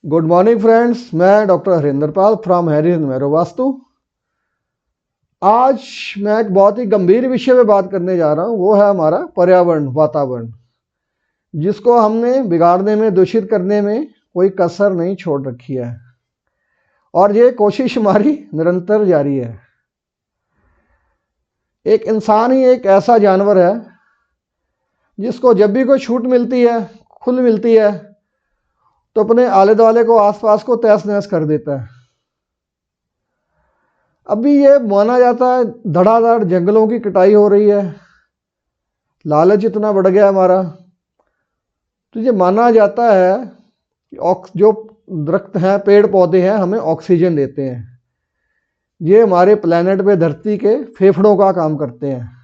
Good morning friends, मैं doctor Harinder Pal from Harris मेरो वास्तु। आज मैं एक बहुत ही गंभीर विषय पे बात करने जा रहा हूँ। वो है हमारा पर्यावरण, वातावरण, जिसको हमने बिगाड़ने में, दूषित करने में कोई कसर नहीं छोड़ रखी है और ये कोशिश हमारी निरंतर जारी है। एक इंसान ही एक ऐसा जानवर है जिसको जब भी कोई छूट मिलती है, खुल मिलती है, तो अपने आले दुआले को, आसपास को तहस नहस कर देता है। अभी ये माना जाता है धड़ाधड़ जंगलों की कटाई हो रही है, लालच इतना बढ़ गया हमारा, तो ये माना जाता है कि जो दरख्त हैं, पेड़ पौधे हैं, हमें ऑक्सीजन देते हैं। ये हमारे प्लेनेट पे, धरती के फेफड़ों का काम करते हैं।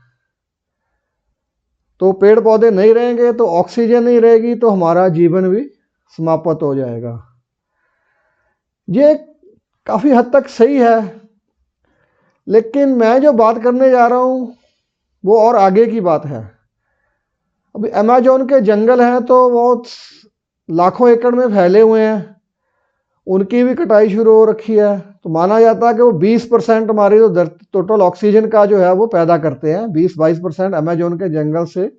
तो पेड़ पौधे नहीं रहेंगे तो ऑक्सीजन नहीं रहेगी, तो हमारा जीवन भी समाप्त हो जाएगा। ये काफ़ी हद तक सही है, लेकिन मैं जो बात करने जा रहा हूँ वो और आगे की बात है। अभी अमेजोन के जंगल हैं तो वो लाखों एकड़ में फैले हुए हैं, उनकी भी कटाई शुरू हो रखी है। तो माना जाता है कि वो 20% हमारी जो टोटल ऑक्सीजन का जो है वो पैदा करते हैं। 20-22% अमेजोन के जंगल से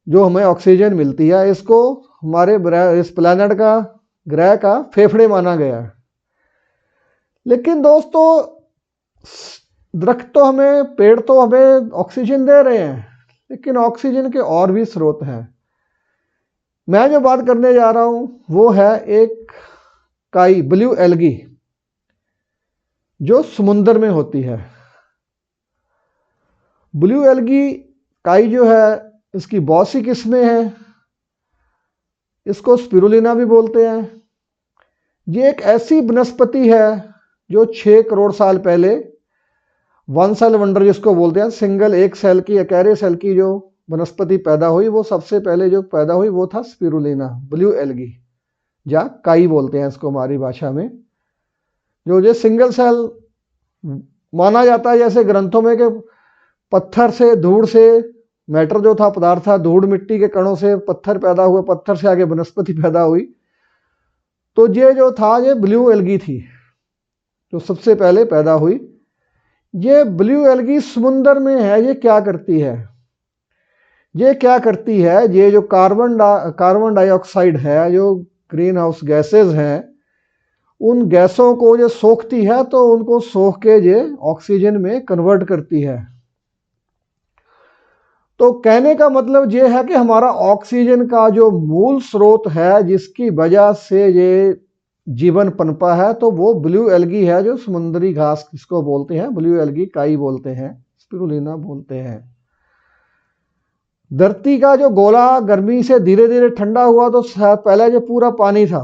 जो हमें ऑक्सीजन मिलती है, इसको हमारे इस प्लैनेट का, ग्रह का फेफड़े माना गया है। लेकिन दोस्तों, दरख्त तो हमें, पेड़ तो हमें ऑक्सीजन दे रहे हैं, लेकिन ऑक्सीजन के और भी स्रोत हैं। मैं जो बात करने जा रहा हूं वो है एक काई, ब्लू एल्गी, जो समुद्र में होती है। ब्लू एल्गी काई जो है, इसकी बहुत सी किस्में हैं। इसको स्पिरुलिना भी बोलते हैं। ये एक ऐसी वनस्पति है जो 6 करोड़ साल पहले, वन सेल वंडर जिसको बोलते हैं, सिंगल एक सेल की, अकेरे सेल की जो वनस्पति पैदा हुई, वो सबसे पहले जो पैदा हुई वो था स्पिरुलिना, ब्लू एल्गी, या काई बोलते हैं इसको हमारी भाषा में। जो ये सिंगल सेल माना जाता है, जैसे ग्रंथों में कि पत्थर से, धूड़ से, मैटर जो था, पदार्थ था, धूड़ मिट्टी के कणों से पत्थर पैदा हुए, पत्थर से आगे वनस्पति पैदा हुई। तो ये जो था, ये ब्लू एल्गी थी जो सबसे पहले पैदा हुई। ये ब्लू एल्गी समुद्र में है। ये क्या करती है? ये क्या करती है, ये जो कार्बन डाइऑक्साइड है, जो ग्रीन हाउस गैसेज हैं, उन गैसों को ये सोखती है, तो उनको सोख के ये ऑक्सीजन में कन्वर्ट करती है। तो कहने का मतलब ये है कि हमारा ऑक्सीजन का जो मूल स्रोत है, जिसकी वजह से ये जीवन पनपा है, तो वो ब्लू एल्गी है, जो समुद्री घास जिसको बोलते हैं, ब्लू एल्गी काई बोलते हैं, स्पिरुलिना बोलते हैं। धरती का जो गोला गर्मी से धीरे धीरे ठंडा हुआ, तो पहले जो पूरा पानी था।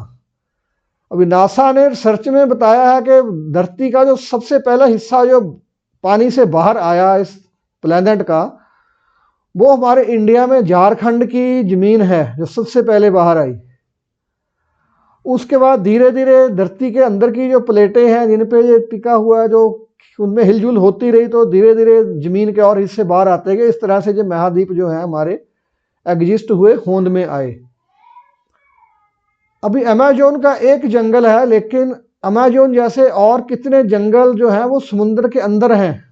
अभी नासा ने रिसर्च में बताया है कि धरती का जो सबसे पहला हिस्सा जो पानी से बाहर आया इस प्लेनेट का, वो हमारे इंडिया में झारखंड की जमीन है जो सबसे पहले बाहर आई। उसके बाद धीरे धीरे धरती के अंदर की जो प्लेटें हैं, जिन पे ये टिका हुआ है, जो उनमें हिलजुल होती रही, तो धीरे धीरे जमीन के और हिस्से बाहर आते गए। इस तरह से जो महाद्वीप जो है हमारे एग्जिस्ट हुए, होंद में आए। अभी अमेजोन का एक जंगल है, लेकिन अमेजोन जैसे और कितने जंगल जो हैं वो समुद्र के अंदर हैं।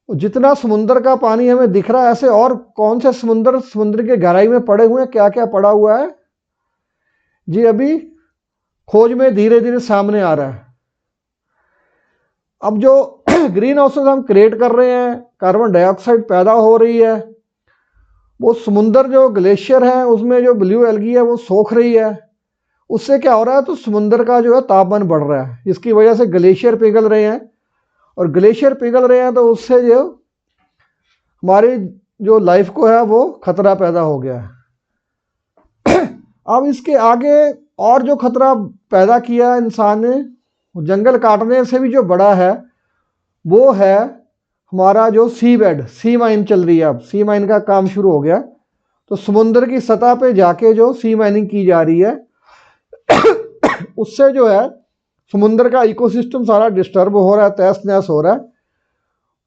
जितना समुद्र का पानी हमें दिख रहा है, ऐसे और कौन से समुद्र के गहराई में पड़े हुए हैं, क्या क्या पड़ा हुआ है, जी अभी खोज में धीरे धीरे सामने आ रहा है। अब जो ग्रीन हाउसेस हम क्रिएट कर रहे हैं, कार्बन डाइऑक्साइड पैदा हो रही है, वो समुद्र जो ग्लेशियर है उसमें जो ब्लू एल्गी है वो सोख रही है। उससे क्या हो रहा है, तो समुद्र का जो है तापमान बढ़ रहा है, इसकी वजह से ग्लेशियर पिघल रहे हैं, और ग्लेशियर पिघल रहे हैं तो उससे जो हमारी जो लाइफ को है वो खतरा पैदा हो गया है। अब इसके आगे और जो खतरा पैदा किया इंसान ने, जंगल काटने से भी जो बड़ा है, वो है हमारा जो सी बेड, सी माइन चल रही है। अब सी माइन का काम शुरू हो गया, तो समुद्र की सतह पे जाके जो सी माइनिंग की जा रही है, उससे जो है समुद्र का इकोसिस्टम सारा डिस्टर्ब हो रहा है, तहस नहस हो रहा है।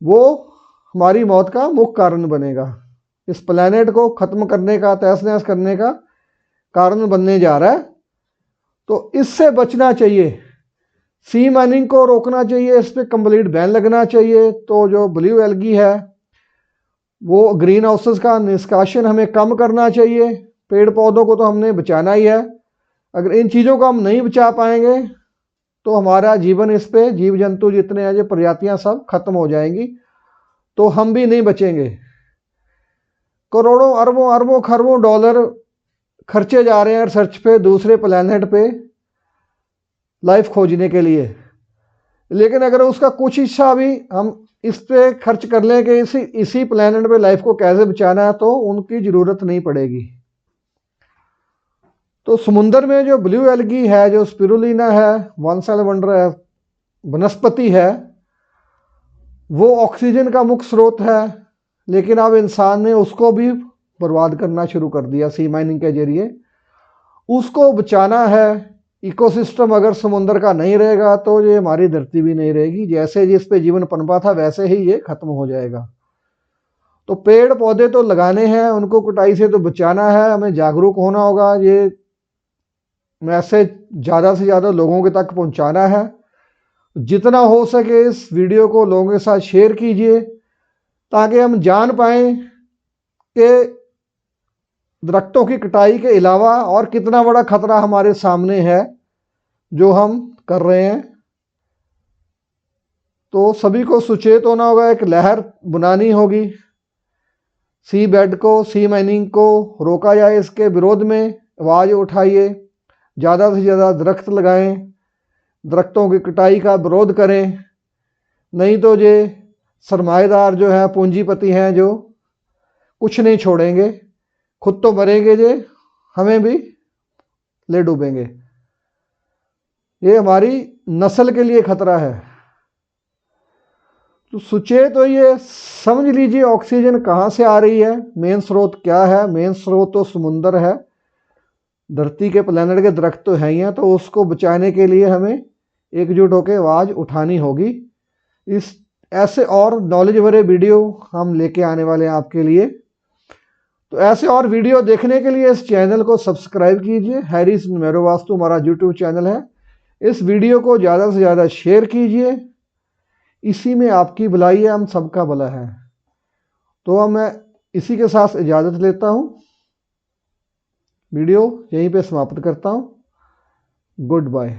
वो हमारी मौत का मुख्य कारण बनेगा। इस प्लेनेट को खत्म करने का, तहस नहस करने का कारण बनने जा रहा है। तो इससे बचना चाहिए, सी माइनिंग को रोकना चाहिए, इस पर कंप्लीट बैन लगना चाहिए। तो जो ब्लू एल्गी है वो ग्रीन हाउसेस का निष्कासन हमें कम करना चाहिए। पेड़ पौधों को तो हमने बचाना ही है। अगर इन चीज़ों को हम नहीं बचा पाएंगे तो हमारा जीवन, इस पे जीव जंतु जितने हैं, जो प्रजातियां सब खत्म हो जाएंगी, तो हम भी नहीं बचेंगे। करोड़ों अरबों अरबों खरबों डॉलर खर्चे जा रहे हैं रिसर्च पे, दूसरे प्लेनेट पे लाइफ खोजने के लिए। लेकिन अगर उसका कुछ हिस्सा भी हम इस पे खर्च कर लें कि इसी प्लेनेट पे लाइफ को कैसे बचाना है, तो उनकी ज़रूरत नहीं पड़ेगी। तो समुंदर में जो ब्लू एल्गी है, जो स्पिरुलिना है, वन सेल वंडर है, वनस्पति है, वो ऑक्सीजन का मुख्य स्रोत है। लेकिन अब इंसान ने उसको भी बर्बाद करना शुरू कर दिया सी माइनिंग के जरिए। उसको बचाना है। इकोसिस्टम अगर समुंदर का नहीं रहेगा तो ये हमारी धरती भी नहीं रहेगी। जैसे जिस पे जीवन पनपा था वैसे ही ये खत्म हो जाएगा। तो पेड़ पौधे तो लगाने हैं, उनको कटाई से तो बचाना है, हमें जागरूक होना होगा। ये मैसेज ज़्यादा से ज़्यादा लोगों के तक पहुंचाना है। जितना हो सके इस वीडियो को लोगों के साथ शेयर कीजिए, ताकि हम जान पाएं कि दरख्तों की कटाई के अलावा और कितना बड़ा खतरा हमारे सामने है जो हम कर रहे हैं। तो सभी को सुचेत होना होगा, एक लहर बनानी होगी। सी बेड को, सी माइनिंग को रोका जाए, इसके विरोध में आवाज़ उठाइए, ज़्यादा से ज़्यादा दरख्त लगाएं, दरख्तों की कटाई का विरोध करें। नहीं तो ये सरमाएदार जो है, पूंजीपति हैं, जो कुछ नहीं छोड़ेंगे, खुद तो मरेंगे, जे हमें भी ले डूबेंगे। ये हमारी नस्ल के लिए खतरा है। तो सुचेत तो ये समझ लीजिए ऑक्सीजन कहाँ से आ रही है, मेन स्रोत क्या है। मेन स्रोत तो समुंदर है। धरती के प्लेनेट के दरख्त तो हैं ही हैं, तो उसको बचाने के लिए हमें एकजुट होकर आवाज़ उठानी होगी। इस ऐसे और नॉलेज भरे वीडियो हम लेके आने वाले हैं आपके लिए। तो ऐसे और वीडियो देखने के लिए इस चैनल को सब्सक्राइब कीजिए। हैरिस न्यूमेरो वास्तु हमारा यूट्यूब चैनल है। इस वीडियो को ज़्यादा से ज़्यादा शेयर कीजिए। इसी में आपकी भलाई है, हम सबका भला है। तो अब मैं इसी के साथ इजाज़त लेता हूँ, वीडियो यहीं पे समाप्त करता हूँ। Good bye.